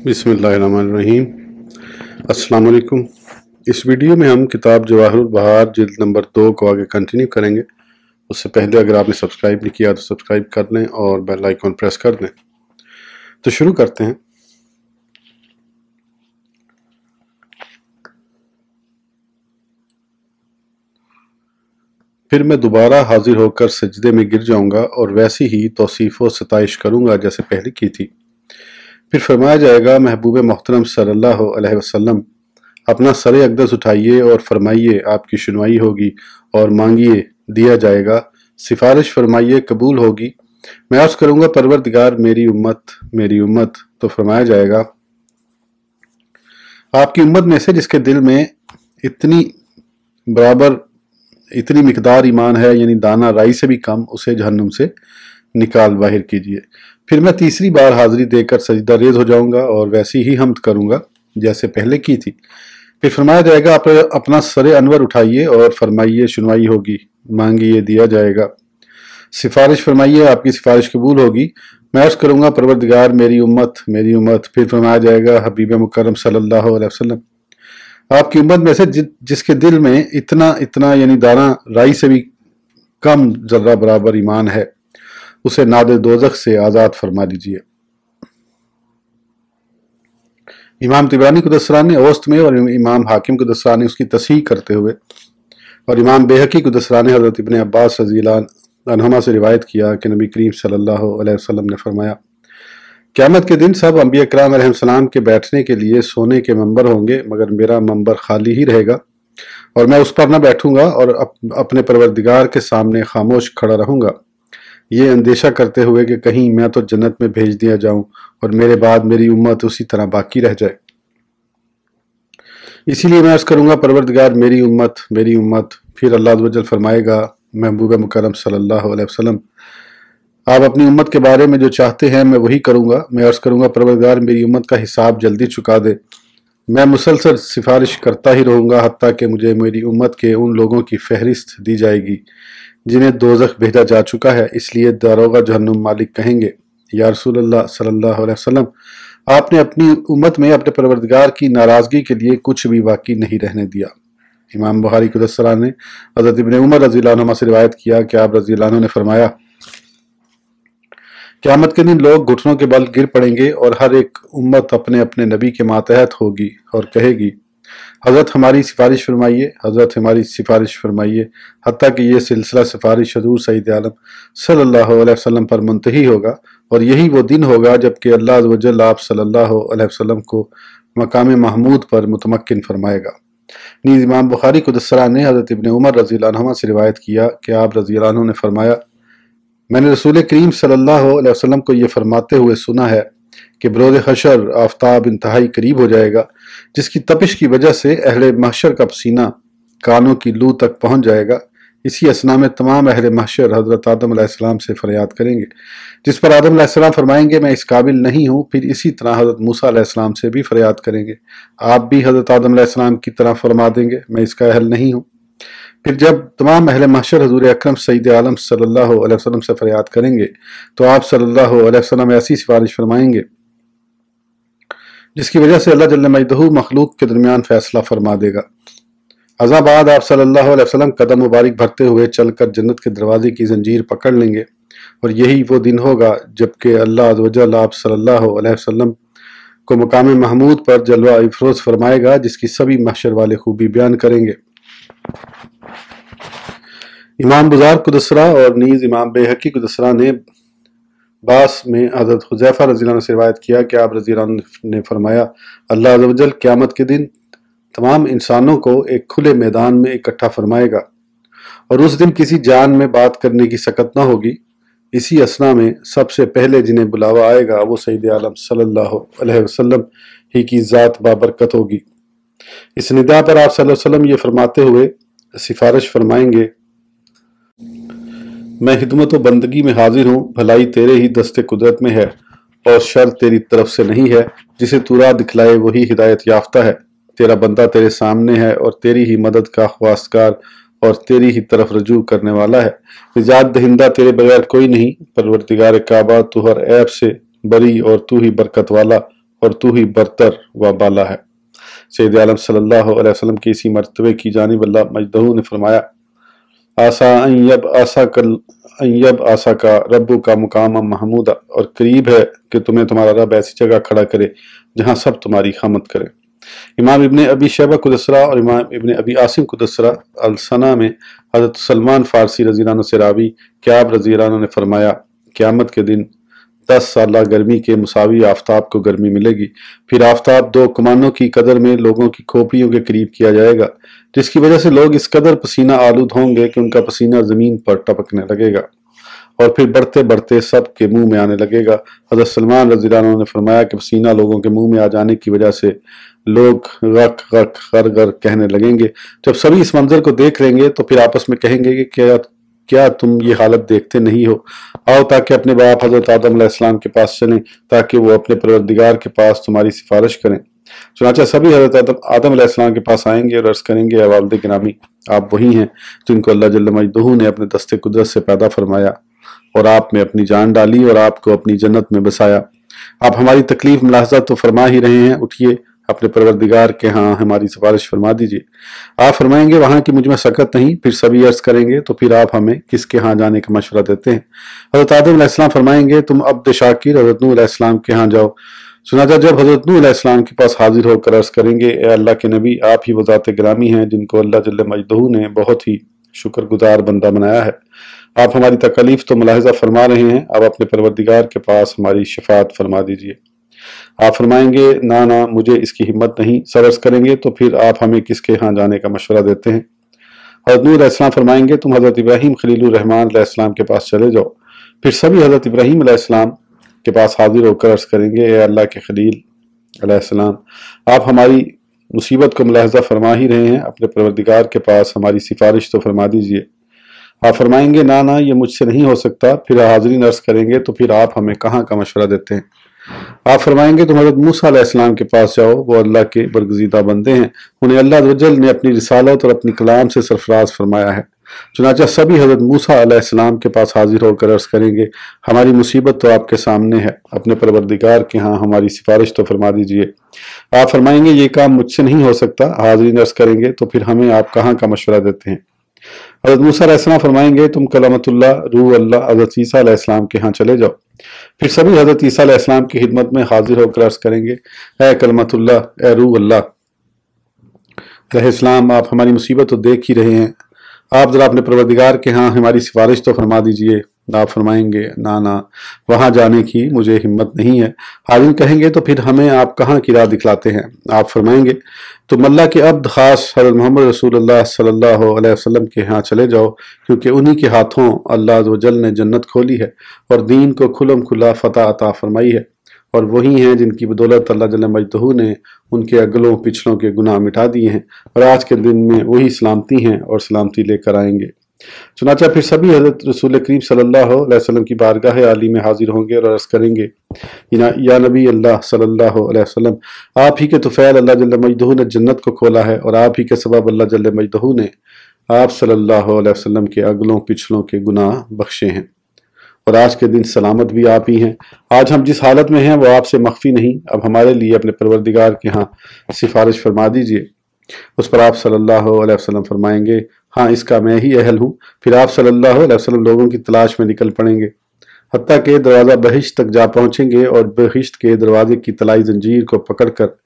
बिस्मिल्लाहिर्रहमानिर्रहीम। अस्सलाम वालेकुम। इस वीडियो में हम किताब जवाहिरुल बहार जिल्द नंबर 2 को आगे कंटिन्यू करेंगे। उससे पहले अगर आपने सब्सक्राइब नहीं किया तो सब्सक्राइब कर लें और बेल आइकन प्रेस कर दें। तो शुरू करते हैं। फिर मैं दोबारा हाजिर होकर सजदे में गिर जाऊंगा और वैसी ही तौसीफ़ व सताइश करूंगा जैसे पहले की थी। फिर फरमाया जाएगा, महबूब मोहतरम सल्लल्लाहु अलैहि वसल्लम, अपना सर अक़दस उठाइए और फरमाइए, आपकी सुनवाई होगी, और मांगिए दिया जाएगा, सिफारिश फरमाइए कबूल होगी। मैं अर्ज़ करूँगा, परवरदिगार मेरी उम्मत। तो फरमाया जाएगा, आपकी उम्मत में से जिसके दिल में इतनी मिकदार ईमान है, यानी दाना राई से भी कम, उसे जहन्नुम से निकाल बाहर कीजिए। फिर मैं तीसरी बार हाजिरी देकर सजदा रेज हो जाऊंगा और वैसी ही हम्द करूंगा जैसे पहले की थी। फिर फरमाया जाएगा, आप अपना सरे अनवर उठाइए और फरमाइए, सुनवाई होगी, मांगिए दिया जाएगा, सिफारिश फरमाइए, आपकी सिफारिश कबूल होगी। मैं अर्ज़ करूंगा, परवरदिगार मेरी उम्मत। फिर फरमाया जाएगा, हबीब मुकर्रम सल्लल्लाहु अलैहि वसल्लम, आपकी उम्मत में से जिसके दिल में इतना यानी दाना राई से भी कम जर्रा बराबर ईमान है, उसे नादे दोज़ख से आज़ाद फरमा दीजिए। इमाम तिबरानी कुदसरानी ने औस्त में और इमाम हाकिम कुदसरानी ने उसकी तस्हीह करते हुए और इमाम बेहकी कुदसरानी ने हज़रत इब्न अब्बास रज़ियल्लाहु अन्हुमा से रिवायत किया कि नबी करीम सल्लल्लाहु अलैहि वसल्लम ने फरमाया, क़यामत के दिन सब अंबिया किराम अलैहिस्सलाम के बैठने के लिए सोने के मंबर होंगे, मगर मेरा मंबर खाली ही रहेगा और मैं उस पर न बैठूंगा और अपने परवरदिगार के सामने खामोश खड़ा रहूंगा, ये अंदेशा करते हुए कि कहीं मैं तो जन्नत में भेज दिया जाऊं और मेरे बाद मेरी उम्मत उसी तरह बाकी रह जाए। इसीलिए मैं अर्ज़ करूंगा, परवरदिगार मेरी उम्मत। फिर अल्लाह अज़्ज़ व जल फरमाएगा, महबूब मुकर्रम सल्लल्लाहु अलैहि वसल्लम, आप अपनी उम्मत के बारे में जो चाहते हैं मैं वही करूंगा। मैं अर्ज़ करूंगा, परवरदिगार मेरी उम्मत का हिसाब जल्दी चुका दे। मैं मुसलसल सिफारिश करता ही रहूंगा हत्ता कि मुझे मेरी उम्मत के उन लोगों की फहरिस्त दी जाएगी जिन्हें दोज़ख भेजा जा चुका है। इसलिए दारोगा जहन्नुम मालिक कहेंगे, या रसूलल्लाह सल्लल्लाहु अलैहि वसल्लम, आपने अपनी उम्मत में अपने परवरदिगार की नाराज़गी के लिए कुछ भी बाकी नहीं रहने दिया। इमाम बुखारी कुदसरानी ने हज़रत इब्न उमर रज़ियल्लाहु अन्हुमा से रिवायत किया कि आप रज़ियल्लाहु अन्हु ने फरमाया, क़यामत के दिन लोग घुटनों के बल गिर पड़ेंगे और हर एक उम्मत अपने अपने नबी के मातहत होगी और कहेगी, हज़रत हमारी सिफारिश फरमाइए, हत्ता कि ये सिलसिला सिफारिश हज़ूर सईद आलम सल्लल्लाहु अलैहि वसल्लम पर मुंतही होगा और यही वो दिन होगा जबकि अल्लाह अज़्ज़ व जल आप सल्लल्लाहु अलैहि वसल्लम को मकाम महमूद पर मुतमक्किन फरमाएगा। नीज़ इमाम बुखारी कुदसरानी ने हज़रत इब्न उमर रज़ियल्लाहु अन्हुमा से रिवायत किया कि आप रज़ियल्लाहु अन्हु ने फरमाया, मैंने रसूल करीम सल्लल्लाहु अलैहि वसल्लम को ये फरमाते हुए सुना है कि बरोज़ हशर आफ़ताब इंतहाई करीब हो जाएगा, जिसकी तपिश की वजह से अहले महशर का पसीना कानों की लू तक पहुंच जाएगा। इसी असना में तमाम अहले महशर हज़रत आदम अलैहिस्सलाम से फरियाद करेंगे, जिस पर आदम अलैहिस्सलाम फरमाएंगे, मैं इस काबिल नहीं हूँ। फिर इसी तरह हज़रत मूसा अलैहिस्सलाम से भी फरियाद करेंगे, आप भी हज़रत आदम अलैहिस्सलाम की तरह फरमा देंगे, मैं इसका अहल नहीं हूँ। फिर जब तमाम अहले महशर हज़ूर अकरम सईद आलम सल्लल्लाहु अलैहि वसल्लम से फरियाद करेंगे तो आप सल्लल्लाहु अलैहि वसल्लम ऐसी सिफारिश फरमाएंगे जिसकी वजह से अल्लाह जल्ल मजदहू मखलूक के दरमियान फैसला फरमा देगा। अज़ा बाद आप सल्लल्लाहु अलैहि वसल्लम कदम मुबारक भरते हुए चलकर जन्नत के दरवाजे की जंजीर पकड़ लेंगे और यही वो दिन होगा जबकि अल्लाह अज़्ज़ व जल आप सल्लल्लाहु अलैहि वसल्लम को मकाम महमूद पर जलवा इफरोज फरमाएगा, जिसकी सभी महशर वाले खूबी बयान करेंगे। इमाम बुज़ार कुदसरा और नीज़ इमाम बेहकी कुदसरा ने बास में हज़रत हुज़ैफ़ा रज़ियल्लाहु अन्हु से रिवायत किया कि आप रज़ियल्लाहु अन्हु ने फरमाया, अल्लाह अज़्ज़ व जल क़यामत के दिन तमाम इंसानों को एक खुले मैदान में इकट्ठा फरमाएगा और उस दिन किसी जान में बात करने की सकत न होगी। इसी असना में सबसे पहले जिन्हें बुलावा आएगा वो सईद आलम सल्लल्लाहु अलैहि वसल्लम ही की ज़ात बाबरकत होगी। इस निदा पर आप सल्लल्लाहु अलैहि वसल्लम ये फरमाते हुए सिफारिश फरमाएंगे, मैं हिदमत व बंदगी में हाजिर हूँ, भलाई तेरे ही दस्ते कुदरत में है और शर तेरी तरफ से नहीं है, जिसे तू राह दिखलाए वही हिदायत याफ्ता है। तेरा बंदा तेरे सामने है और तेरी ही मदद का ख्वास्तकार और तेरी ही तरफ रजू करने वाला है। निजात दहिंदा तेरे बगैर कोई नहीं, परवरदिगार काबा तू हर ऐब से बरी और तू ही बरकत वाला और तू ही बरतर व बाला है। सैयद आलम सल्लल्लाहु अलैहि वसल्लम के इसी मर्तबे की जानिब अल्लाह मजदहू ने फरमाया, आसा अय्यब आसा का रब्बू का मुकाम महमूदा, और करीब है कि तुम्हें तुम्हारा रब ऐसी जगह खड़ा करे जहाँ सब तुम्हारी खामद करें। इमाम इब्ने अबी शैबा कुदसरा और इमाम इब्ने अबी आसिम कुदसरा अल-सना में हज़रत सलमान फारसी रज़ियल्लाहु अन्हु से रावी क्याब रज़ियल्लाहु अन्हु ने फरमाया, क़यामत के दिन 10 साला गर्मी के मुसावी आफ्ताब को गर्मी मिलेगी, फिर आफ्ताब 2 कमानों की कदर में लोगों की खोपड़ियों के करीब किया जाएगा, जिसकी वजह से लोग इस कदर पसीना आलूद होंगे कि उनका पसीना ज़मीन पर टपकने लगेगा और फिर बढ़ते बढ़ते सब के मुंह में आने लगेगा। हज़रत सलमान रज़ियल्लाहु अन्हु ने फरमाया कि पसीना लोगों के मुंह में आ जाने की वजह से लोग गक गक गर गर कहने लगेंगे। जब सभी इस मंजर को देख लेंगे तो फिर आपस में कहेंगे कि क्या तुम ये हालत देखते नहीं हो, आओ ताकि अपने बाप हज़रत आदम अलैहिस्सलाम के पास चलें ताकि वो अपने परवरदिगार के पास तुम्हारी सिफारिश करें। चुनांचे सभी हज़रत आदम अलैहिस्सलाम के पास आएंगे और अर्ज़ करेंगे, या वालिद गिरामी, आप वही हैं जिनको अल्लाह जल्ल मजदहू ने अपने दस्ते कुदरत से पैदा फरमाया और आप में अपनी जान डाली और आपको अपनी जन्नत में बसाया। आप हमारी तकलीफ मुलाहजा तो फरमा ही रहे हैं, उठिए अपने परवरदिगार के हाँ हमारी सिफारिश फरमा दीजिए। आप फरमाएंगे, वहाँ की मुझ में सकत नहीं। फिर सभी अर्ज करेंगे, तो फिर आप हमें किसके यहाँ जाने का मशवरा देते हैं। हज़रत आदम अलैहिस्सलाम फरमाएंगे, तुम अब्द शाकिर हज़रत नूह अलैहिस्सलाम के यहाँ जाओ। सुनाजा जब हज़रत नूह अलैहिस्सलाम के पास हाजिर होकर अर्ज करेंगे, ए अल्लाह के नबी, आप ही वो ज़ात गिरामी हैं जिनको अल्लाह जल्ल मजदहू ने बहुत ही शुक्रगुजार बंदा बनाया है। आप हमारी तकलीफ तो मुलाहिजा फरमा रहे हैं, अब अपने परवरदिगार के पास हमारी शफात फरमा दीजिए। आप फरमाएंगे, ना ना मुझे इसकी हिम्मत नहीं। सब्र करेंगे, तो फिर आप हमें किसके यहाँ जाने का मशवरा देते हैं। हज़रत नूह अलैहिस्सलाम फरमाएंगे, तुम हज़रत इब्राहीम खलीलुर रहमान अलैहिस्सलाम के पास चले जाओ। फिर सभी हज़रत इब्राहीम अलैहिस्सलाम के पास हाजिर होकर अर्ज करेंगे, ए अल्लाह के खलील अलैहिस्सलाम, आप हमारी मुसीबत को मुलाहिजा फरमा ही रहे हैं, अपने परवरदिगार के पास हमारी सिफारिश तो फरमा दीजिए। आप फरमाएंगे, ना ना ये मुझसे नहीं हो सकता। फिर हाज़रीन अर्ज करेंगे, तो फिर आप हमें कहाँ का मशवरा देते हैं। आप फरमाएंगे, तुम हज़रत मूसा अलैहिस्सलाम के पास जाओ, वो अल्लाह के बरगज़ीदा बंदे हैं, उन्हें अल्लाह वजल ने अपनी रिसालत और अपनी कलाम से सरफराज फरमाया है। चुनांचे सभी हज़रत मूसा अलैहिस्सलाम के पास हाजिर होकर अर्ज करेंगे, हमारी मुसीबत तो आपके सामने है, अपने परवरदिगार के यहाँ हमारी सिफारिश तो फरमा दीजिए। आप फरमाएंगे, ये काम मुझसे नहीं हो सकता। हाज़रीन अर्ज करेंगे, तो फिर हमें आप कहाँ का मशवरा देते हैं। हज़रत मूसा अलैहिस्सलाम फरमाएंगे, तुम कलमतुल्लाह रूह अल्लाह हज़रत ईसा अलैहिस्सलाम के यहाँ चले जाओ। फिर सभी हज़रत ईसा अलैहिस्सलाम की खिदमत में हाजिर होकर अर्ज करेंगे, ए कलमतुल्लाह, ए रूह अल्लाह अलैहिस्सलाम, आप हमारी मुसीबत तो देख ही रहे हैं, आप जरा अपने परवरदिगार के यहाँ हमारी सिफारिश तो फरमा दीजिए। आप फरमाएंगे, ना ना वहाँ जाने की मुझे हिम्मत नहीं है। हाज़रीन कहेंगे, तो फिर हमें आप कहाँ की राह दिखलाते हैं। आप फरमाएंगे, तुम अल्लाह के अब्द खास हज़रत मोहम्मद रसूलुल्लाह सल्लल्लाहु अलैहि वसल्लम के यहाँ चले जाओ, क्योंकि उन्हीं के हाथों अल्लाह वजल ने जन्नत खोली है और दीन को खुलम खुला फतह अता फरमाई है, और वही हैं जिनकी बदौलत अल्लाह जल्ल मजदहू ने उनके अगलों पिछलों के गुनाह मिटा दिए हैं, और आज के दिन में वही सलामती हैं और सलामती लेकर आएंगे। चुनांचे फिर सभी हज़रत रसूल करीम सल्लल्लाहु अलैहि वसल्लम की बारगाह आली में हाजिर होंगे और अर्ज़ करेंगे, या नबी अल्लाह सल्लल्लाहु अलैहि वसल्लम, आप ही के तुफ़ैल अल्लाह जल्ल मजदहू ने जन्नत को खोला है, और आप ही के सबब अल्लाह जल्ल मजदहू ने आप सल्लल्लाहु अलैहि वसल्लम के अगलों पिछलों के गुनाह बख्शे हैं, और आज के दिन सलामत भी आप ही हैं। आज हम जिस हालत में हैं वो आपसे मख्फी नहीं। अब हमारे लिए अपने परवरदिगार के यहाँ सिफारिश फरमा दीजिए। उस पर आप सल्लल्लाहु अलैहि वसल्लम फरमाएंगे, हाँ इसका मैं ही अहल हूँ। फिर आप सल्लल्लाहु अलैहि वसल्लम लोगों की तलाश में निकल पड़ेंगे, हत्ता के दरवाज़ा बहिश्त तक जा पहुँचेंगे और बहिश्त के दरवाजे की तलाई जंजीर को पकड़कर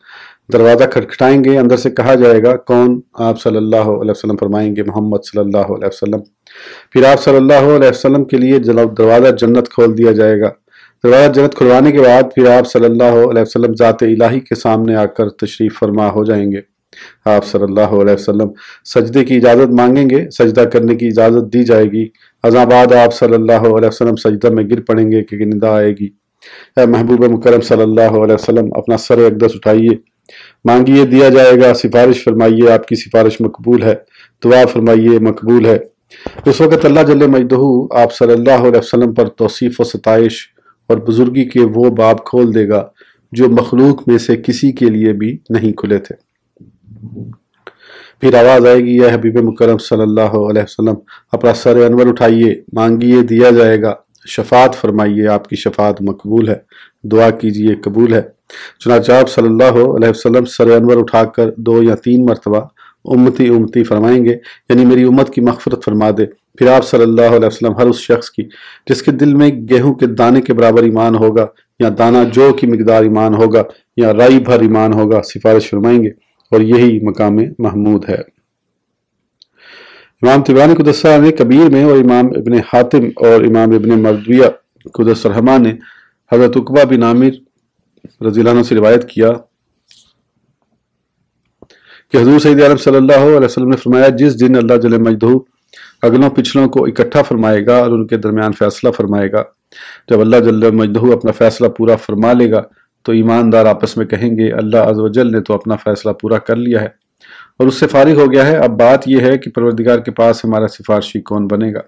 दरवाज़ा खटखटाएंगे। अंदर से कहा जाएगा, कौन। आप सल्लल्लाहु अलैहि वसल्लम फरमाएंगे, मोहम्मद सल्लल्लाहु अलैहि वसल्लम। फिर आप सल्लल्लाहु अलैहि वसल्लम के लिए दरवाज़ा जन्नत खोल दिया जाएगा। दरवाज़ा जन्नत खुलवाने के बाद फिर आप सल्लल्लाहु अलैहि वसल्लम ज़ात इलाही के सामने आकर तशरीफ़ फरमा हो जाएंगे। आप सल्लल्लाहु अलैहि वसल्लम सजदे की इजाज़त मांगेंगे, सजदा करने की इजाज़त दी जाएगी। अज़ां बाद आप सल्लल्लाहु अलैहि वसल्लम सजदा में गिर पड़ेंगे कि निदा आएगी, ऐ महबूब मुकर्रम सल्लल्लाहु अलैहि वसल्लम, अपना सर अक़दस उठाइए, मांगिए दिया जाएगा, सिफारिश फरमाइए आपकी सिफारिश मकबूल है, दुआ फरमाइए मकबूल है। उस वक़्त अल्लाह जल्ल मजदहू आप सल्लल्लाहु अलैहि वसल्लम पर तौसीफ़ व सताइश और बुजुर्गी के वो बाब खोल देगा जो मखलूक में से किसी के लिए भी नहीं खुले थे। फिर आवाज़ आएगी, या हबीब मुकर्रम सल्लल्लाहु अलैहि वसल्लम, अपना सर अनवर उठाइए, मांगिए दिया जाएगा, शफात फरमाइए आपकी शफात मकबूल है, दुआ कीजिए कबूल है। चुनांचे आप सल्लल्लाहु अलैहि वसल्लम सर अनवर उठाकर 2 या 3 मरतबा उम्मती उम्मती फरमाएंगे, यानी मेरी उम्मत की मग़फ़िरत फरमा दे। फिर आप सल्लल्लाहु अलैहि वसल्लम हर उस शख्स की जिसके दिल में गेहूं के दाने के बराबर ईमान होगा, या दाना जौ की मिकदार ईमान होगा, या राई भर ईमान होगा, सिफारिश फरमाएंगे, और यही मकाम महमूद है। इमाम तिबरानी क़ुद्दस ने कबीर में और इमाम इब्न हातिम और इमाम इब्न मरदविया क़ुद्दस रहमा ने हज़रत उक़बा बिन आमिर रज़ियल्लाहु अन्हु से रिवायत किया कि हुज़ूर सय्यद आलम सल्लल्लाहु अलैहि वसल्लम ने फरमाया, जिस दिन अल्लाह जल्ल मजदहू अगलों पिछलों को इकट्ठा फरमाएगा और उनके दरमियान फैसला फरमाएगा, जब अल्लाह जल्ल मजदहू अपना फैसला पूरा फरमा लेगा तो ईमानदार आपस में कहेंगे, अल्लाह अज़्ज़ व जल ने तो अपना फैसला पूरा कर लिया है और उससे फारिग हो गया है, अब बात यह है कि परवरदिगार के पास हमारा सिफारशी कौन बनेगा।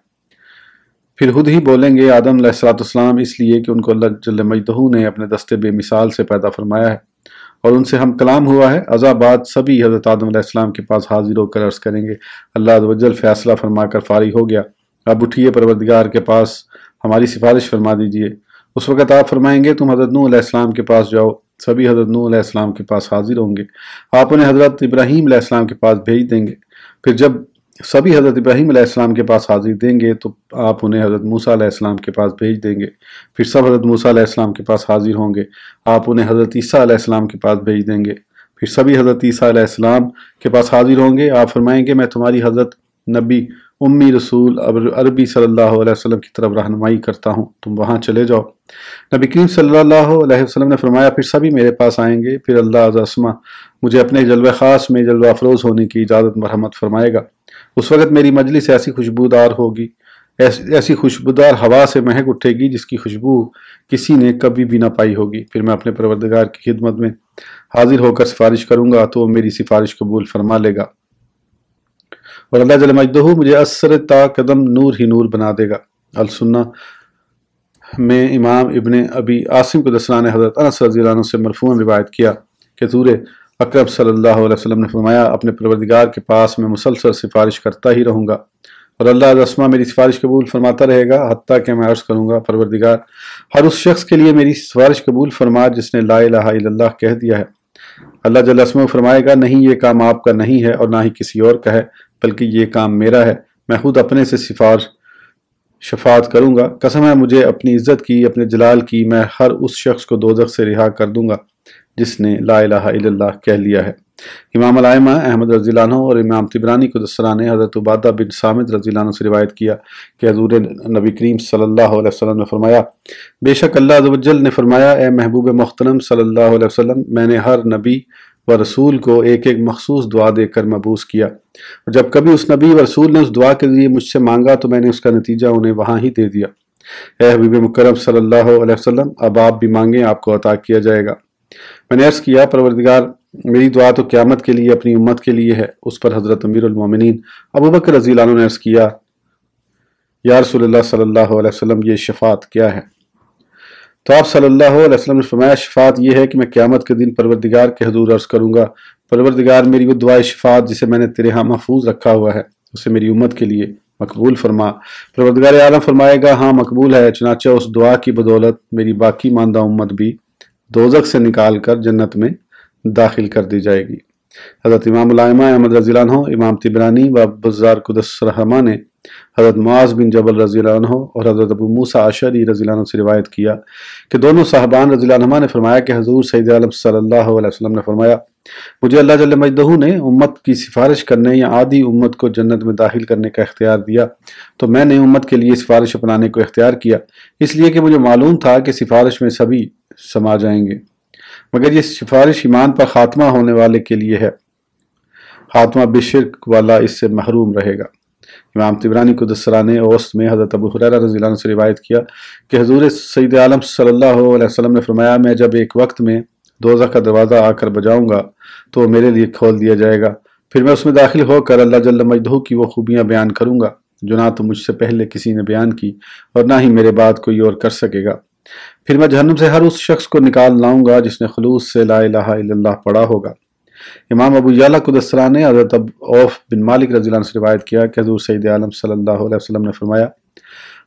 फिर खुद ही बोलेंगे आदम अलैहिस्सलाम, इसलिए कि उनको अल्लाह जल्ल मजदहू ने अपने दस्ते बेमिसाल से पैदा फरमाया है और उनसे हम कलाम हुआ है। अज़ाबाद सभी हज़रत आदम अलैहिस्सलाम के पास हाजिर होकर अर्ज़ करेंगे, अल्लाह अज़्ज़ व जल फैसला फरमा कर फारिग हो गया, अब उठिए परवरदिगार के पास हमारी सिफारिश फरमा दीजिए। उस वक़्त आप फरमाएंगे, तुम हज़रत नूह अलैहिस्सलाम के पास जाओ। सभी हज़रत नूह अलैहिस्सलाम के पास हाजिर होंगे, आप उन्हें हज़रत इब्राहीम अलैहिस्सलाम के पास भेज देंगे। फिर जब सभी हज़रत इब्राहीम अलैहिस्सलाम के पास हाजिर देंगे तो आप उन्हें हज़रत मूसा अलैहिस्सलाम के पास भेज देंगे। फिर सब हज़रत मूसा अलैहिस्सलाम के पास हाजिर होंगे, आप उन्हें हज़रत ईसा अलैहिस्सलाम के पास भेज देंगे। फिर सभी हज़रत ईसा अलैहिस्सलाम के पास हाजिर होंगे, आप फरमाएंगे, मैं तुम्हारी हज़रत नबी उम्मी रसूल अरबी सल्लल्लाहु अलैहि वसल्लम की तरफ रहनुमाई करता हूँ, तुम वहाँ चले जाओ। नबी करीम सल्लल्लाहु अलैहि वसल्लम ने फरमाया, फिर सभी मेरे पास आएंगे, फिर अल्लाह अज़्ज़मा मुझे अपने जलवा ख़ास में जलवा अफरोज़ होने की इजाज़त मरहमत फरमाएगा। उस वक़्त मेरी मजलिस ऐसी खुशबूदार होगी, ऐसी खुशबूदार हवा से महक उठेगी जिसकी खुशबू किसी ने कभी भी ना पाई होगी। फिर मैं अपने परवरदिगार की खिदमत में हाजिर होकर सिफारिश करूँगा तो वो मेरी सिफारिश कबूल फरमा लेगा और अल्लाह जल्ल मजदहू मुझे असर ता कदम नूर ही नूर बना देगा। अल सुन्ना में इमाम इब्न अबी आसिम क़ुद्दस ने हज़रत अनस रज़ियल्लाहु अन्हु से मरफ़ूअन रिवायत किया कि हुज़ूर अकरम सल्लल्लाहु अलैहि वसल्लम ने फरमाया, अपने परवरदिगार के पास मैं मुसलसल सिफारिश करता ही रहूँगा और अल्लाह अज़्ज़मा मेरी सिफारिश कबूल फरमाता रहेगा, हत्ता कि मैं अर्ज़ करूँगा, परवरदिगार हर उस शख्स के लिए मेरी सिफारिश कबूल फरमा जिसने ला इलाहा इल्लल्लाह कह दिया है। अल्लाह जल्ल अस्मा फरमाएगा, नहीं ये काम आपका नहीं है और ना ही किसी और का है, बल्कि ये काम मेरा है, मैं खुद अपने से सिफारिश शफात करूँगा। कसम है मुझे अपनी इज़्ज़त की, अपने जलाल की, मैं हर उस शख्स को दोज़ख से रिहा कर दूँगा जिसने ला इलाहा इल्लल्लाह कह लिया है। इमाम अल-आइमा अहमद रज़ियल्लाहु अन्हु और इमाम तिबरानी क़ुद्दस ने हज़रत उबादा बिन सामित रज़ियल्लाहु अन्हु से रिवायत किया कि हुज़ूर नबी करीम सल्लल्लाहु अलैहि वसल्लम ने फरमाया, बेशक अल्लाह अज़्ज़ व जल ने फरमाया, ए महबूब मुहतरम सल्लल्लाहु अलैहि वसल्लम, मैंने हर नबी व रसूल को एक एक मखसूस दुआ देकर मबूस किया और जब कभी उस नबी व रसूल ने उस दुआ के लिए मुझसे मांगा तो मैंने उसका नतीजा उन्हें वहाँ ही दे दिया। ए हबीब मुकर्रम सल्लल्लाहु अलैहि वसल्लम, अब आप भी मांगें, आपको अता किया जाएगा। मैंने अर्ज़ किया, परवरदिगार मेरी दुआ तो क़यामत के लिए अपनी उम्मत के लिए है। उस पर हज़रत अमीरुल मोमिनीन अबू बकर रज़ियल्लाहु अन्हु ने अर्ज़ किया, या रसूलल्लाह सल्लल्लाहु अलैहि वसल्लम, ये शफ़ात क्या है? तो आप सल्लल्लाहु अलैहि वसल्लम ने फरमाया, शफ़ात ये है कि मैं क़यामत के दिन परवरदिगार के हुज़ूर अर्ज़ करूँगा, परवरदिगार मेरी वो दुआए शफ़ात जिसे मैंने तेरे यहाँ महफूज रखा हुआ है उसे मेरी उम्मत के लिए मकबूल फरमा। परवरदिगार आलम फरमाएगा, हाँ मकबूल है। चुनांचे उस दुआ की बदौलत मेरी बाकी मानदा उम्मत भी दोज़ख से निकाल कर जन्नत में दाखिल कर दी जाएगी। हज़रत इमाम अल-आइमा अहमद रज़ियल्लाहु अन्हु, इमाम तिबरानी व बज़्ज़ार क़ुद्दस रहमा ने हज़रत मुआज़ बिन जबल रज़ियल्लाहु अन्हु और हज़रत अबू मूसा अशअरी रज़ियल्लाहु अन्हु से रिवायत किया कि दोनों साहबान रज़ियल्लाहु अन्हुमा ने फरमाया कि हुज़ूर सय्यद आलम सल्लल्लाहु अलैहि वसल्लम ने फरमाया, मुझे अल्लाह जल्ल मजदहू ने उम्मत की सिफारिश करने या आधी उम्मत को जन्नत में दाखिल करने का इख्तियार दिया तो मैंने उम्मत के लिए सिफारिश अपनाने को इख्तियार किया, इसलिए कि मुझे मालूम था कि सिफारिश में सभी समा जाएंगे, मगर ये सिफारिश ईमान पर खात्मा होने वाले के लिए है, खात्मा बेशिर्क वाला इससे महरूम रहेगा। इमाम तिबरानी क़ुद्दस ने औस्त में हज़रत अबू हुरैरा रज़ियल्लाहु अन्हु से रिवायत किया कि हुज़ूर सय्यद आलम सल्लल्लाहु अलैहि वसल्लम ने फरमाया, मैं जब एक वक्त में दोज़ख का दरवाज़ा आकर बजाऊँगा तो मेरे लिए खोल दिया जाएगा, फिर मैं उसमें दाखिल होकर अल्लाह जल्ल मजदहू की वो खूबियाँ बयान करूँगा जो ना तो मुझसे पहले किसी ने बयान की और ना ही मेरे बाद कोई और कर सकेगा। फिर मैं जहन्नुम से हर उस शख्स को निकाल लाऊंगा जिसने खुलूस से ला इलाहा इल्लल्लाह पढ़ा होगा। इमाम अबू याला क़ुद्दस ने हज़रत औफ बिन मालिक रज़ियल्लाहु अन्हु से रिवायत किया कि हुज़ूर सय्यद आलम सल्लल्लाहु अलैहि वसल्लम ने फरमाया,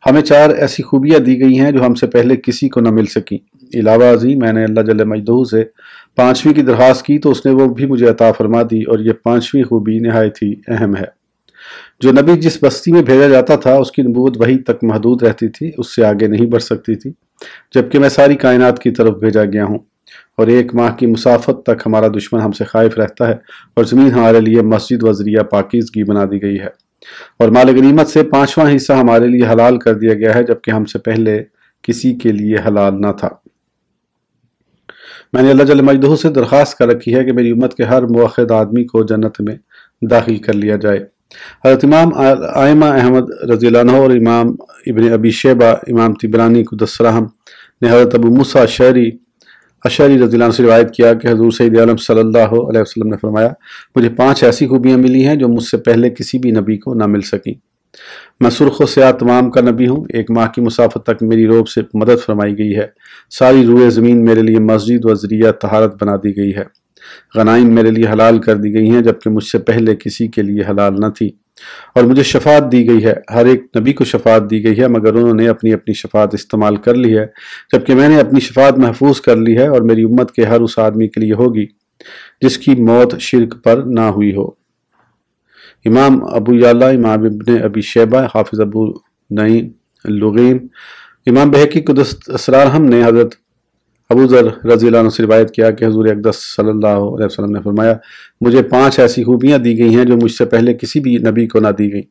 हमें 4 ऐसी खूबियाँ दी गई हैं जो हमसे पहले किसी को न मिल सकी, علاوہ ازیں میں نے اللہ جل مجدہ سے 5ویں کی درخواست کی تو اس نے وہ بھی مجھے عطا فرما دی، اور یہ 5ویں خوبی نہایت ہی اہم ہے۔ جو نبی جس بستی میں بھیجا جاتا تھا اس کی نبوت وہی تک محدود رہتی تھی، اس سے آگے نہیں بڑھ سکتی تھی، جبکہ میں ساری کائنات کی طرف بھیجا گیا ہوں، اور 1 ماہ کی مسافت تک ہمارا دشمن ہم سے خائف رہتا ہے، اور زمین ہمارے لیے مسجد و ذریعہ پاکیزگی بنا دی گئی ہے، اور مال غنیمت سے 5واں حصہ ہمارے لیے حلال کر دیا گیا ہے، جبکہ ہم سے پہلے کسی کے لیے حلال نہ تھا۔ میں نے اللہ جل مجدہ سے درخواست کر رکھی ہے کہ میری امت کے ہر موحد آدمی کو جنت میں داخل کر لیا جائے۔ حضرت امام ائمہ احمد رضی اللہ عنہ اور امام ابن ابی شیبہ، امام طبرانی قدس سرہم نے حضرت ابو موسیٰ اشعری رضی اللہ عنہ سے روایت کیا کہ حضور سید عالم صلی اللہ علیہ وسلم نے فرمایا، مجھے 5 ایسی خوبیاں ملی ہیں جو مجھ سے پہلے کسی بھی نبی کو نہ مل سکیں۔ میں سرخ و سیاہ تمام کا نبی ہوں، 1 ماہ کی مسافت تک میری روب سے مدد فرمائی گئی ہے، ساری روئے زمین میرے لیے مسجد و ذریعہ طہارت بنا دی گئی ہے، غنائم میرے لیے حلال کر دی گئی ہیں جبکہ مجھ سے پہلے کسی کے لیے حلال نہ تھی، اور مجھے شفاعت دی گئی ہے، ہر ایک نبی کو شفاعت دی گئی ہے مگر انہوں نے اپنی اپنی شفاعت استعمال کر لی ہے، جبکہ میں نے اپنی شفاعت محفوظ کر لی ہے، اور میری امت کے ہر اس آدمی کے لیے ہوگی جس کی موت شرک پر نہ ہوئی ہو۔ امام ابو یعلا، امام ابن ابی شیبہ، حافظ ابو نعیم اللغیم، امام بہقی قدس اسرارہم نے حضرت ابو ذر رضی اللہ عنہ سے روایت کیا کہ حضور اقدس صلی اللہ علیہ وسلم نے فرمایا، مجھے 5 ایسی خوبیاں دی گئی ہیں جو مجھ سے پہلے کسی بھی نبی کو نہ دی گئیں۔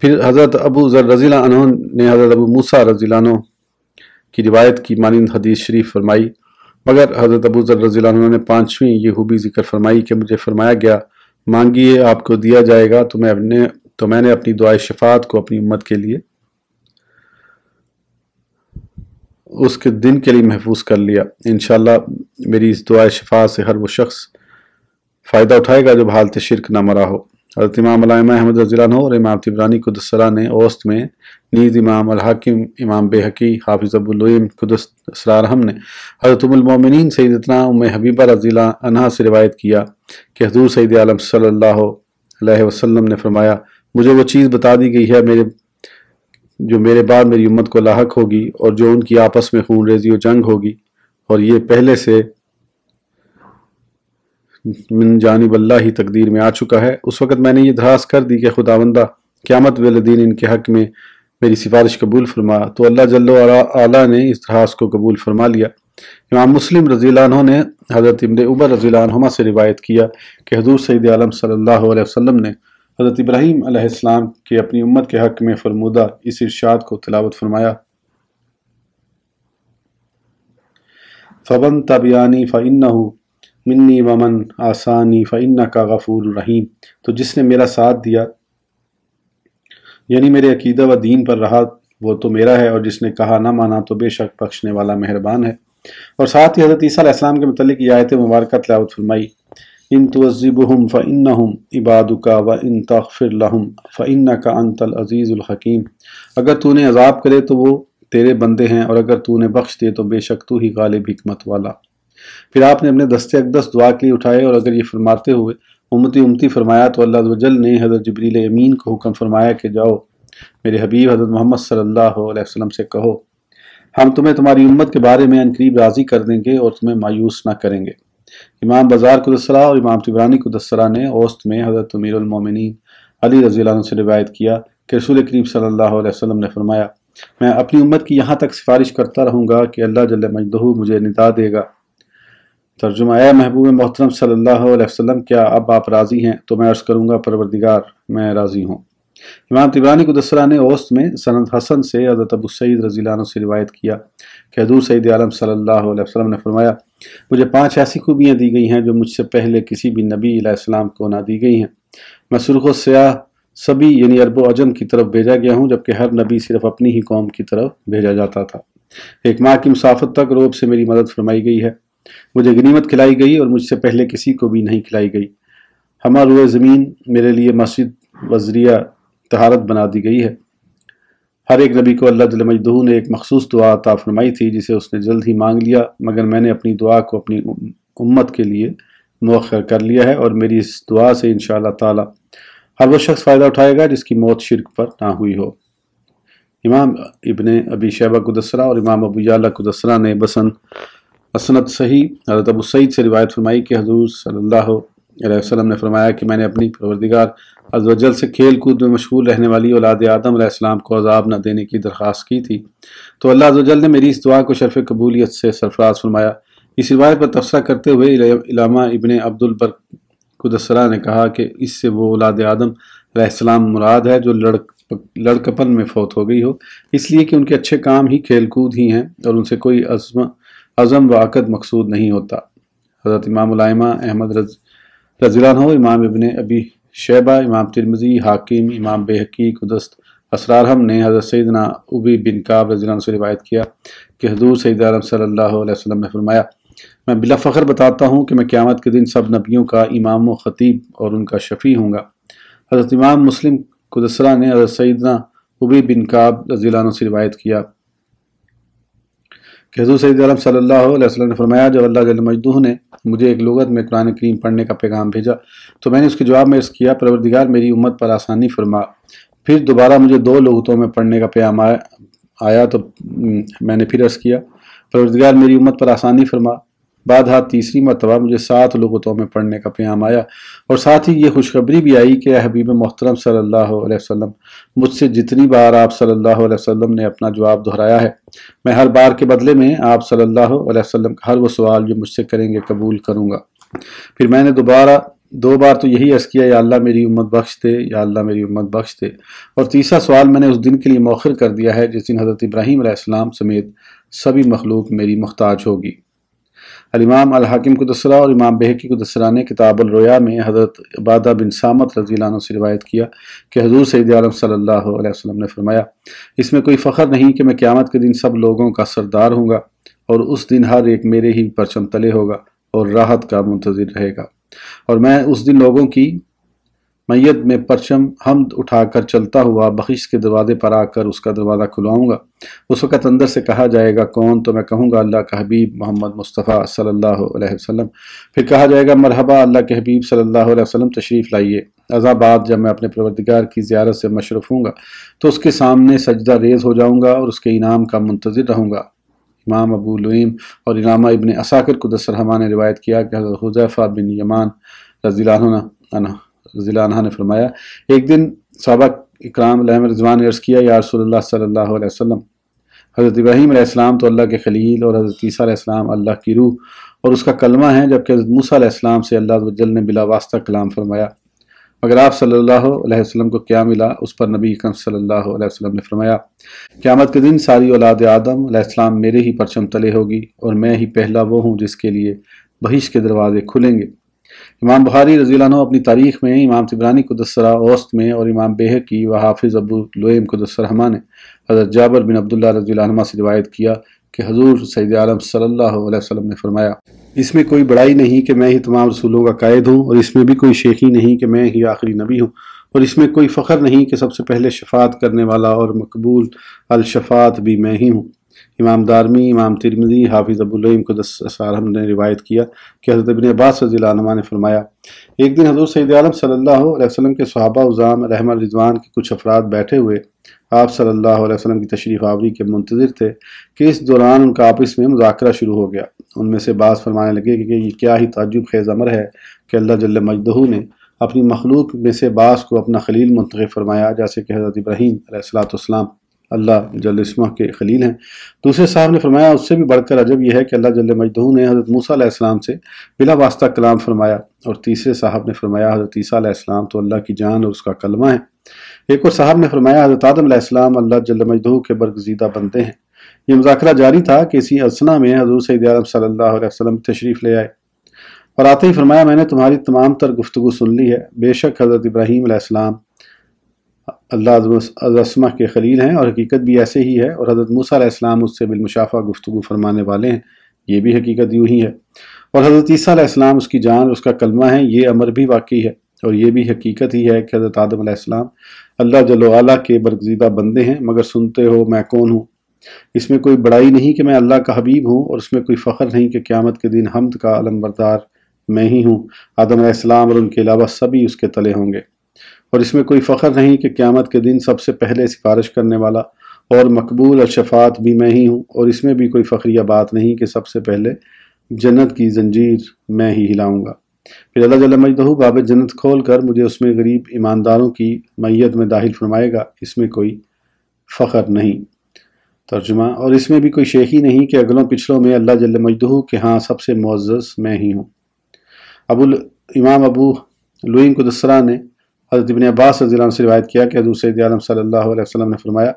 پھر حضرت ابو ذر رضی اللہ عنہ نے حضرت ابو موسیٰ رضی اللہ عنہ کی روایت کی مانند حدیث شریف فرمائی، مگر حضرت ابو ذر رضی اللہ عنہ نے 5ویں یہ خوبی ذکر فرمائی کہ مجھے فرمایا گیا، مانگیے آپ کو دیا جائے گا، تو میں نے اپنی دعائے شفاعت کو اپنی امت کے لیے اس کے دن کے لیے محفوظ کر لیا۔ انشاءاللہ میری اس دعائے شفاعت سے ہر وہ شخص فائدہ اٹھائے گا جو بحالت شرک نہ مرا ہو۔ حضرت امام علامہ احمد رضی اللہ عنہ اور امام طبرانی قدس سرہ نے اوسط میں، نیز امام الحاکم، امام بہقی، حافظ ابو نعیم قدس اسرارہم نے حضرت ام المومنین سیدتنا ام حبیبہ رضی اللہ عنہا سے روایت کیا کہ حضور سید عالم صلی اللہ علیہ وسلم نے فرمایا، مجھے وہ چیز بتا دی گئی ہے جو میرے بعد میری امت کو لاحق ہوگی، اور جو ان کی آپس میں خون ریزی و جنگ ہوگی، اور یہ پہلے سے من جانب اللہ ہی تقدیر میں آ چکا ہے۔ اس وقت میں نے یہ درخواست کر دی کہ خداوندہ قیامت والے دن ان کے حق میں میری سفارش قبول فرما، تو اللہ جل وعلا نے اس درخواست کو قبول فرما لیا۔ امام مسلم رضی اللہ عنہ نے حضرت ابن عمر رضی اللہ عنہما سے روایت کیا کہ حضور سید عالم صلی اللہ علیہ وسلم نے حضرت ابراہیم علیہ السلام کے اپنی امت کے حق میں فرمودہ اس ارشاد کو تلاوت فرمایا، فَمَن تَبِعَنِي فَإِنَّهُ مِنِّي وَمَن عَصَانِي فَإِنَّكَ غَفُورٌ رَحِيمٌ، تو جس نے میرا ساتھ دیا یعنی میرے عقیدہ و دین پر رہا وہ تو میرا ہے، اور جس نے کہا نہ مانا تو بے شک بخشنے والا مہربان ہے۔ اور ساتھ ہی حضرت عیسیٰ علیہ السلام کے متعلق یہ آیت مبارکہ تلاوت فرمائی، ان تعذبہم فإنہم عبادک وان تغفر لہم فإنک انت العزیز الحکیم، اگر تو نے عذاب کرے تو وہ تیرے بندے ہیں، اور اگر تو نے بخش دے تو بے شک تو ہی غالب حکمت والا۔ پھر آپ نے اپنے دستے اقدس دعا کے لیے اٹھائے، اور اگر یہ فرماتے ہوئے امتی امتی فرمایا تو اللہ عز و جل نے حضرت جبریل امین کو حکم فرمایا کہ جاؤ میرے حبیب حضرت محمد صلی اللہ علیہ وسلم سے کہو، ہم تمہیں تمہاری امت کے بارے میں عنقریب راضی کر دیں گے اور تمہیں مایوس نہ کریں گے۔ امام بازار قدس سرہ اور امام طبرانی قدس سرہ نے اوسط میں حضرت امیر المومنین علی رضی اللہ عنہ سے روایت کیا کہ رسول کریم صلی اللہ علیہ وسلم نے فرمایا، میں اپنی امت کی یہاں تک سفارش کرتا رہوں گا کہ اللہ جل مجدہ مجھے ندا دے گا۔ ترجمہ، اے محبوب محترم صلی اللہ علیہ وسلم، کیا اب آپ راضی ہیں؟ تو میں عرض کروں گا پروردگار میں راضی ہوں۔ امام طبرانی قدس سرہ نے اوسط میں سند حسن سے حضرت ابو سعید رضی اللہ عنہ سے روایت کیا کہ حضور سید عالم صلی اللہ علیہ وسلم نے فرمایا، مجھے 5 ایسی خوبیاں دی گئی ہیں جو مجھ سے پہلے کسی بھی نبی علیہ السلام کو نہ دی گئی ہیں۔ میں سرخ و سیاہ سبھی یعنی عرب و عجم کی طرف بھیجا گیا ہوں، جبکہ ہر نبی صرف اپنی ہی قوم کی طرف بھیجا جاتا تھا۔ 1 ماہ کی مسافت تک روب سے میری مدد فرمائی گئی ہے، مجھے غنیمت کھلائی گئی اور مجھ سے پہلے کسی کو بھی نہیں کھلائی گئی۔ ہمہ روئے زمین میرے لیے مسجد و ذریعہ طہارت بنا دی گئی ہے۔ ہر ایک نبی کو اللہ جل مجدہ نے ایک مخصوص دعا عطا فرمائی تھی جسے اس نے جلد ہی مانگ لیا، مگر میں نے اپنی دعا کو اپنی امت کے لیے مؤخر کر لیا ہے، اور میری اس دعا سے انشاءاللہ تعالی ہر وہ شخص فائدہ اٹھائے گا جس کی موت شرک پر نہ ہوئی ہو۔ امام ابن ابی شیبہ قدسرہ اور امام ابو یعلا قدسرہ نے اسند صحیح حضرت ابو سعید سے روایت فرمائی کہ حضور صلی اللہ علیہ وسلم نے فرمایا کہ میں نے اپنی پروردگار عز و جل سے کھیل کود میں مشغول رہنے والی اولاد آدم علیہ السلام کو عذاب نہ دینے کی درخواست کی تھی، تو اللہ عز و جل نے میری اس دعا کو شرف قبولیت سے سرفراز فرمایا۔ اس روایت پر تبصرہ کرتے ہوئے علامہ ابن عبد البر قدسرہ نے کہا کہ اس سے وہ اولاد آدم علیہ السلام مراد ہے جو لڑکپن میں فوت ہو گئی ہو، اس لیے کہ ان کے اچھے کام ہی کھیل کود ہی ہیں اور ان سے کوئی عزم و عقد مقصود نہیں ہوتا۔ حضرت امام الائمہ احمد رضی اللہ عنہ، امام ابن ابی شیبہ، امام ترمذی، حاکم، امام بہقی قدس اسرارہم نے حضرت سیدنا ابی بن کعب رضی اللہ عنہ سے روایت کیا کہ حضور سید عالم صلی اللہ علیہ وسلم نے فرمایا، میں بلا فخر بتاتا ہوں کہ میں قیامت کے دن سب نبیوں کا امام و خطیب اور ان کا شفیع ہوں گا۔ حضرت امام مسلم قدسرہ نے حضرت سیدنا ابی بن کعب رضی اللہ عنہ سے روایت کیا کہ حضور سید عالم صلی اللہ علیہ وسلم نے فرمایا، جب اللہ جل مجدہ نے مجھے ایک لغت میں قرآن کریم پڑھنے کا پیغام بھیجا تو میں نے اس کے جواب میں عرض کیا، پروردگار میری امت پر آسانی فرما۔ پھر دوبارہ مجھے 2 لغتوں میں پڑھنے کا پیغام آیا تو میں نے پھر عرض کیا، پروردگار میری امت پر آسانی فرما۔ بعد تیسری مرتبہ مجھے 7 لغتوں میں پڑھنے کا پیغام آیا اور ساتھ ہی یہ خوشخبری بھی آئی کہ اے حبیب محترم صلی اللہ علیہ وسلم، مجھ سے جتنی بار آپ صلی اللہ علیہ وسلم نے اپنا جواب دہرایا ہے، میں ہر بار کے بدلے میں آپ صلی اللہ علیہ وسلم کا ہر وہ سوال جو مجھ سے کریں گے قبول کروں گا۔ پھر میں نے 2 بار تو یہی عرض کیا، یا اللہ میری امت بخش دے، یا اللہ میری امت بخش دے، اور تیسرا سوال میں نے اس دن کے لیے مؤخر کر دیا ہے جس دن حضرت ابراہیم علیہ السلام سمیت سبھی مخلوق میری محتاج ہوگی۔ الامام الحاکم قدسرہ اور امام بہقی قدسرہ نے کتاب الرؤیا میں حضرت عبادہ بن صامت رضی اللہ عنہ سے روایت کیا کہ حضور سید عالم صلی اللہ علیہ وسلم نے فرمایا، اس میں کوئی فخر نہیں کہ میں قیامت کے دن سب لوگوں کا سردار ہوں گا اور اس دن ہر ایک میرے ہی پرچم تلے ہوگا اور راحت کا منتظر رہے گا، اور میں اس دن لوگوں کی میت میں پرچم حمد اٹھا کر چلتا ہوا بخش کے دروازے پر آ کر اس کا دروازہ کھلواؤں گا۔ اس وقت اندر سے کہا جائے گا کون؟ تو میں کہوں گا اللہ کا حبیب محمد مصطفیٰ صلی اللہ علیہ وسلم۔ پھر کہا جائے گا مرحبا اللہ کے حبیب صلی اللہ علیہ وسلم تشریف لائیے۔ ازاں بعد جب میں اپنے پروردگار کی زیارت سے مشرف ہوں گا تو اس کے سامنے سجدہ ریز ہو جاؤں گا اور اس کے انعام کا منتظر رہوں گا۔ امام ابو نعیم اور علامہ ابن عساکر قدس سرہما نے روایت کیا کہ حضرت حذیفہ بن یمان رضی اللہ عنہ نے فرمایا، ایک دن صحابہ اکرام علیہم رضوان نے عرض کیا، یا رسول اللہ صلی اللہ علیہ وسلم، حضرت ابراہیم علیہ السلام تو اللہ کے خلیل اور حضرت عیسیٰ علیہ السلام اللہ کی روح اور اس کا کلمہ ہے، جبکہ حضرت موسیٰ علیہ السلام سے اللہ عز و جل نے بلا واسطہ کلام فرمایا، مگر آپ صلی اللہ علیہ وسلم کو کیا ملا؟ اس پر نبی اکرم صلی اللہ علیہ وسلم نے فرمایا، قیامت کے دن ساری اولاد آدم علیہ السلام میرے ہی پرچم تلے ہوگی اور میں ہی پہلا وہ ہوں جس کے لیے بہشت کے دروازے کھلیں گے۔ امام بخاری رضی اللہ عنہ اپنی تاریخ میں، امام طبرانی قدس سرہ اوسط میں اور امام بہقی و حافظ ابو نعیم قدس سرہما نے حضرت جابر بن عبداللہ رضی اللہ عنہ سے روایت کیا کہ حضور سید عالم صلی اللہ علیہ وسلم نے فرمایا، اس میں کوئی بڑائی نہیں کہ میں ہی تمام رسولوں کا قائد ہوں، اور اس میں بھی کوئی شیخی نہیں کہ میں ہی آخری نبی ہوں، اور اس میں کوئی فخر نہیں کہ سب سے پہلے شفاعت کرنے والا اور مقبول الشفاعت بھی میں ہی ہوں۔ امام دارمی، امام ترمذی، حافظ ابو نعیم قدس اسرارہم نے روایت کیا کہ حضرت ابن عباس رضی اللہ عنہ نے فرمایا، ایک دن حضور سید عالم صلی اللہ علیہ وسلم کے صحابہ عظام علیہم رضوان کے کچھ افراد بیٹھے ہوئے آپ صلی اللہ علیہ وسلم کی تشریف آوری کے منتظر تھے کہ اس دوران ان کا آپس میں مذاکرہ شروع ہو گیا۔ ان میں سے بعض فرمانے لگے کہ یہ کیا ہی تعجب خیز امر ہے کہ اللہ جل مجدہ نے اپنی مخلوق میں سے بعض کو اپنا خلیل منتخب فرمایا، جیسے کہ حضرت ابراہیم علیہ السلام اللہ جل اسمہ کے خلیل ہیں۔ دوسرے صاحب نے فرمایا، اس سے بھی بڑھ کر عجب یہ ہے کہ اللہ جل مجدہ نے حضرت موسیٰ علیہ السلام سے بلا واسطہ کلام فرمایا، اور تیسرے صاحب نے فرمایا حضرت عیسیٰ علیہ السلام تو اللہ کی جان اور اس کا کلمہ ہے۔ ایک اور صاحب نے فرمایا حضرت آدم علیہ السلام اللہ جل مجدہ کے برگزیدہ بندے ہیں۔ یہ مذاکرہ جاری تھا کہ اسی اثنا میں حضور سید عالم صلی اللہ علیہ وسلم تشریف لے آئے اور آتے ہی فرمایا، میں نے تمہاری تمام تر گفتگو سن لی ہے، بے شک حضرت ابراہیم علیہ السلام اللہ عظمہ کے خلیل ہیں اور حقیقت بھی ایسے ہی ہے، اور حضرت موسیٰ علیہ السلام اس سے بالمشافہ گفتگو فرمانے والے ہیں، یہ بھی حقیقت یوں ہی ہے، اور حضرت عیسیٰ علیہ السلام اس کی جان اور اس کا کلمہ ہے، یہ امر بھی واقعی ہے، اور یہ بھی حقیقت ہی ہے کہ حضرت آدم علیہ السلام اللہ جل وعلا کے برگزیدہ بندے ہیں، مگر سنتے ہو میں کون ہوں؟ اس میں کوئی بڑائی نہیں کہ میں اللہ کا حبیب ہوں، اور اس میں کوئی فخر نہیں کہ قیامت کے دن حمد کا علم بردار میں ہی ہوں، آدم علیہ السلام اور ان کے علاوہ سبھی اس کے تلے ہوں گے، اور اس میں کوئی فخر نہیں کہ قیامت کے دن سب سے پہلے سفارش کرنے والا اور मकबूल और शफात भी मैं ही हूँ, और इसमें भी कोई फ़ख्रिया बात नहीं कि सबसे पहले जन्नत की जंजीर मैं ही हिलाऊंगा। फिर अल्लाह जल्ल मजदहू बाब जन्नत खोल कर मुझे उसमें गरीब ईमानदारों की मैयत में दाखिल फरमाएगा, इसमें कोई फ़ख्र नहीं। तर्जुमा, और इसमें भी कोई शेखी नहीं कि अगलों पिछलों में अल्लाह जल्ल मजदहू के हाँ सबसे मुअज़्ज़ज़ मैं ही हूँ। इमाम अबू लुईम कुदसरा ने हज़रत इब्न अब्बास रज़ियल्लाहु अन्हु से रिवायत किया कि हज़रत सैयद आलम सल्लल्लाहु अलैहि वसल्लम ने फरमाया,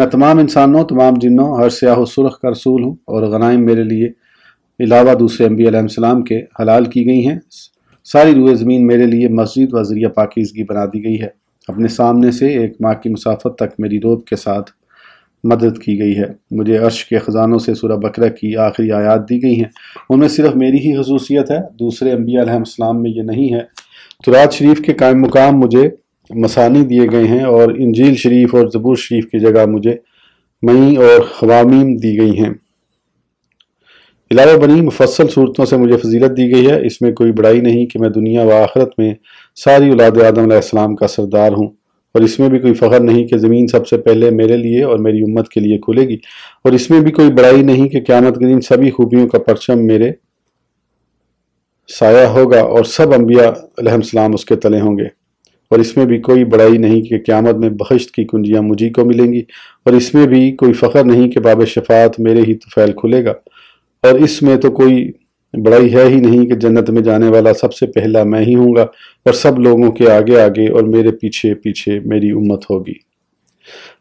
मैं तमाम इंसानों तमाम जिन्नों हर स्याह सुरख का रसूल हूँ, और गनाइम मेरे लिए अलावा दूसरे अम्बिया अलैहिस्सलाम के हलाल की गई हैं। सारी रूए ज़मीन मेरे लिए मस्जिद व ज़रिया पाकीज़गी बना दी गई है। अपने सामने से एक माह की मुसाफत तक मेरी रोब के साथ मदद की गई है। मुझे अर्श के ख़जानों से सूरह बकरा की आखिरी आयात दी गई हैं, उनमें सिर्फ मेरी ही खसूसियत है, दूसरे अम्बिया अलैहिस्सलाम में ये नहीं है। तुरात शरीफ के कायम मुकाम मुझे मसानी दिए गए हैं, और इंजील शरीफ और ज़बूर शरीफ की जगह मुझे मई और ख़वामीम दी गई हैं। इलावा बनी मुफस्सल सूरतों से मुझे फजीलत दी गई है। इसमें कोई बड़ाई नहीं कि मैं दुनिया व आखिरत में सारी औलाद आदम अलैहिस्सलाम का सरदार हूँ, और इसमें भी कोई फ़ख्र नहीं कि ज़मीन सबसे पहले मेरे लिए और मेरी उम्मत के लिए खुलेगी, और इसमें भी कोई बड़ाई नहीं कि क़यामत के दिन सभी खूबियों का परचम मेरे साया होगा और सब अम्बिया अलैहिस्सलाम उसके तले होंगे, और इसमें भी कोई बड़ाई नहीं कि क़यामत में बख़्शिश की कुंजियाँ मुझी को मिलेंगी, और इसमें भी कोई फ़ख्र नहीं कि बाब शफ़ात मेरे ही तुफ़ैल खुलेगा, और इसमें तो कोई बड़ाई है ही नहीं कि जन्नत में जाने वाला सबसे पहला मैं ही हूँगा, और सब लोगों के आगे आगे और मेरे पीछे पीछे मेरी उम्मत होगी।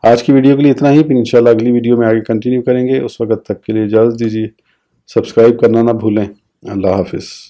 आज की वीडियो के लिए इतना ही, फिर इंशाल्लाह अगली वीडियो में आगे कंटिन्यू करेंगे। उस वक्त तक के लिए इजाज़त दीजिए। सब्सक्राइब करना ना भूलें। अल्लाह हाफ़िज़।